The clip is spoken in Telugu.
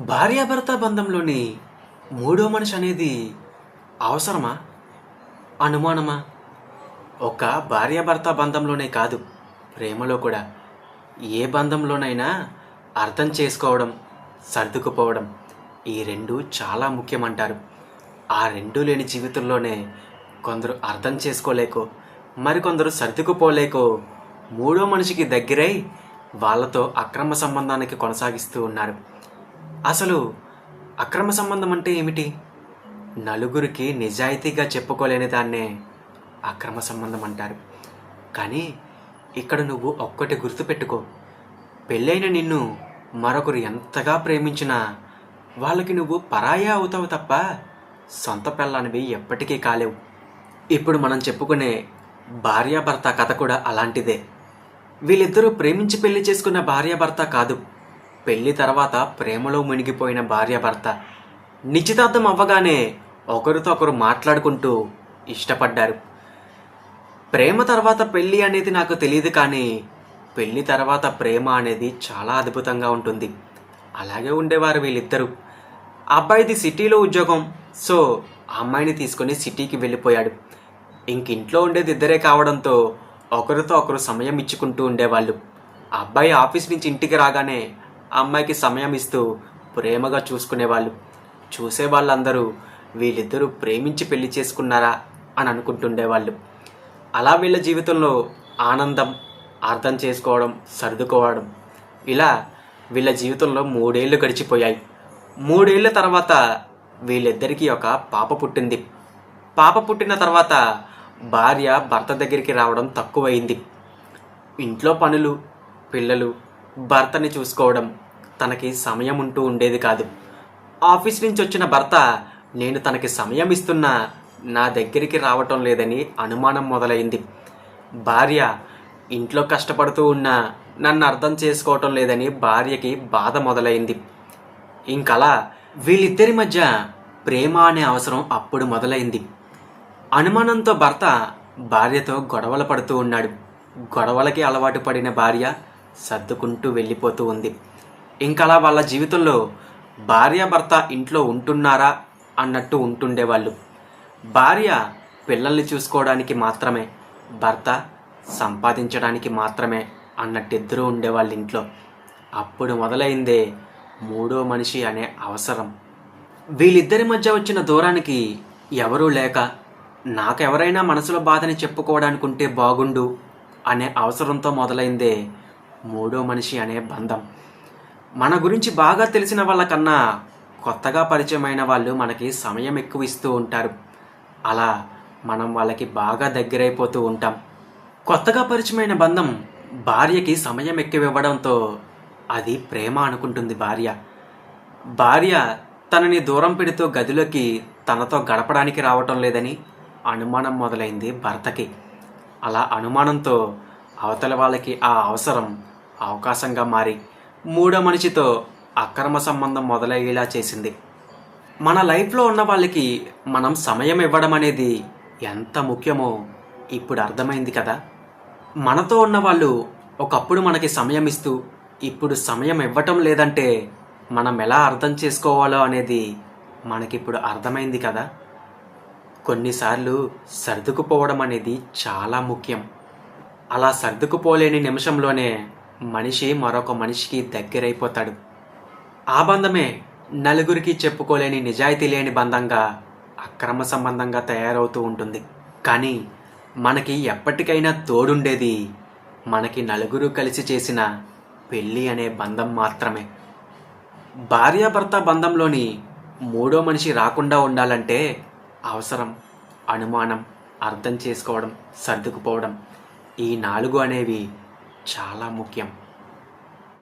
భార్యాభర్త బంధంలోని మూడో మనిషి అనేది అవసరమా? అనుమానమా? ఒక భార్యాభర్త బంధంలోనే కాదు, ప్రేమలో కూడా. ఏ బంధంలోనైనా అర్థం చేసుకోవడం, సర్దుకుపోవడం ఈ రెండు చాలా ముఖ్యమంటారు. ఆ రెండూ లేని జీవితంలోనే కొందరు అర్థం చేసుకోలేకో, మరికొందరు సర్దుకుపోలేకో మూడో మనిషికి దగ్గరై వాళ్ళతో అక్రమ సంబంధానికి కొనసాగిస్తూ ఉన్నారు. అసలు అక్రమ సంబంధం అంటే ఏమిటి? నలుగురికి నిజాయితీగా చెప్పుకోలేని దాన్నే అక్రమ సంబంధం అంటారు. కానీ ఇక్కడ నువ్వు ఒక్కటి గుర్తుపెట్టుకో, పెళ్ళైన నిన్ను మరొకరు ఎంతగా ప్రేమించినా వాళ్ళకి నువ్వు పరాయా అవుతావు తప్ప సొంత పెళ్ళానివి ఎప్పటికీ కాలేవు. ఇప్పుడు మనం చెప్పుకునే భార్యాభర్త కథ కూడా అలాంటిదే. వీళ్ళిద్దరూ ప్రేమించి పెళ్లి చేసుకున్న భార్యాభర్త కాదు, పెళ్లి తర్వాత ప్రేమలో మునిగిపోయిన భార్యాభర్త. నిశ్చితార్థం అవ్వగానే ఒకరితో ఒకరు మాట్లాడుకుంటూ ఇష్టపడ్డారు. ప్రేమ తర్వాత పెళ్ళి అనేది నాకు తెలియదు, కానీ పెళ్ళి తర్వాత ప్రేమ అనేది చాలా అద్భుతంగా ఉంటుంది. అలాగే ఉండేవారు వీళ్ళిద్దరూ. అబ్బాయిది సిటీలో ఉద్యోగం, సో ఆ అమ్మాయిని తీసుకొని సిటీకి వెళ్ళిపోయాడు. ఇంట్లో ఉండేది ఇద్దరే కావడంతో ఒకరితో ఒకరు సమయం ఇచ్చుకుంటూ ఉండేవాళ్ళు. అబ్బాయి ఆఫీస్ నుంచి ఇంటికి రాగానే అమ్మాయికి సమయం ఇస్తూ ప్రేమగా చూసుకునేవాళ్ళు. చూసే వాళ్ళందరూ వీళ్ళిద్దరూ ప్రేమించి పెళ్లి చేసుకున్నారా అని అనుకుంటుండేవాళ్ళు. అలా వీళ్ళ జీవితంలో ఆనందం, అర్థం చేసుకోవడం, సర్దుకోవడం, ఇలా వీళ్ళ జీవితంలో 3 ఏళ్ళు గడిచిపోయాయి. 3 ఏళ్ళ తర్వాత వీళ్ళిద్దరికీ ఒక పాప పుట్టింది. పాప పుట్టిన తర్వాత భార్య భర్త దగ్గరికి రావడం తక్కువైంది. ఇంట్లో పనులు, పిల్లలు, భర్తని చూసుకోవడం తనకి సమయం ఉంటూ ఉండేది కాదు. ఆఫీస్ నుంచి వచ్చిన భర్త నేను తనకి సమయం ఇస్తున్నా నా దగ్గరికి రావటం లేదని అనుమానం మొదలైంది. భార్య ఇంట్లో కష్టపడుతూ ఉన్నా నన్ను అర్థం చేసుకోవటం లేదని భార్యకి బాధ మొదలైంది. ఇంకలా వీళ్ళిద్దరి మధ్య ప్రేమ అనే అవసరం అప్పుడు మొదలైంది. అనుమానంతో భర్త భార్యతో గొడవలు పడుతూ ఉన్నాడు. గొడవలకి అలవాటు పడిన భార్య సర్దుకుంటూ వెళ్ళిపోతూ ఉంది. ఇంకలా వాళ్ళ జీవితంలో భార్యాభర్త ఇంట్లో ఉంటున్నారా అన్నట్టు ఉంటుండేవాళ్ళు. భార్య పిల్లల్ని చూసుకోవడానికి మాత్రమే, భర్త సంపాదించడానికి మాత్రమే అన్నట్టు ఇద్దరూ ఉండేవాళ్ళు ఇంట్లో. అప్పుడు మొదలైందే మూడో మనిషి అనే అవసరం. వీళ్ళిద్దరి మధ్య వచ్చిన దూరానికి ఎవరూ లేక నాకెవరైనా మనసులో బాధని చెప్పుకోవడానికి ఉంటే బాగుండు అనే అవసరంతో మొదలైందే మూడో మనిషి అనే బంధం. మన గురించి బాగా తెలిసిన వాళ్ళకన్నా కొత్తగా పరిచయమైన వాళ్ళు మనకి సమయం ఎక్కువ ఇస్తూ ఉంటారు. అలా మనం వాళ్ళకి బాగా దగ్గరైపోతూ ఉంటాం. కొత్తగా పరిచయమైన బంధం భార్యకి సమయం ఎక్కువ ఇవ్వడంతో అది ప్రేమ అనుకుంటుంది భార్య. భార్య తనని దూరం పెడుతూ గదిలోకి తనతో గడపడానికి రావటం లేదని అనుమానం మొదలైంది భర్తకి. అలా అనుమానంతో అవతల వాళ్ళకి ఆ అవసరం అవకాశంగా మారి మూడో మనిషితో అక్రమ సంబంధం మొదలయ్యేలా చేసింది. మన లైఫ్లో ఉన్న వాళ్ళకి మనం సమయం ఇవ్వడం అనేది ఎంత ముఖ్యమో ఇప్పుడు అర్థమైంది కదా. మనతో ఉన్న వాళ్ళు ఒకప్పుడు మనకి సమయం ఇస్తూ ఇప్పుడు సమయం ఇవ్వటం లేదంటే మనం ఎలా అర్థం చేసుకోవాలో అనేది మనకిప్పుడు అర్థమైంది కదా. కొన్నిసార్లు సర్దుకుపోవడం అనేది చాలా ముఖ్యం. అలా సర్దుకుపోలేని నిమిషంలోనే మనిషి మరొక మనిషికి దగ్గరైపోతాడు. ఆ బంధమే నలుగురికి చెప్పుకోలేని నిజాయితీ లేని బంధంగా, అక్రమ సంబంధంగా తయారవుతూ ఉంటుంది. కానీ మనకి ఎప్పటికైనా తోడుండేది మనకి నలుగురు కలిసి చేసిన పెళ్ళి అనే బంధం మాత్రమే. భార్యాభర్త బంధంలోని మూడో మనిషి రాకుండా ఉండాలంటే అవసరం, అనుమానం, అర్థం చేసుకోవడం, సర్దుకుపోవడం ఈ 4 అనేవి చాలా ముఖ్యం.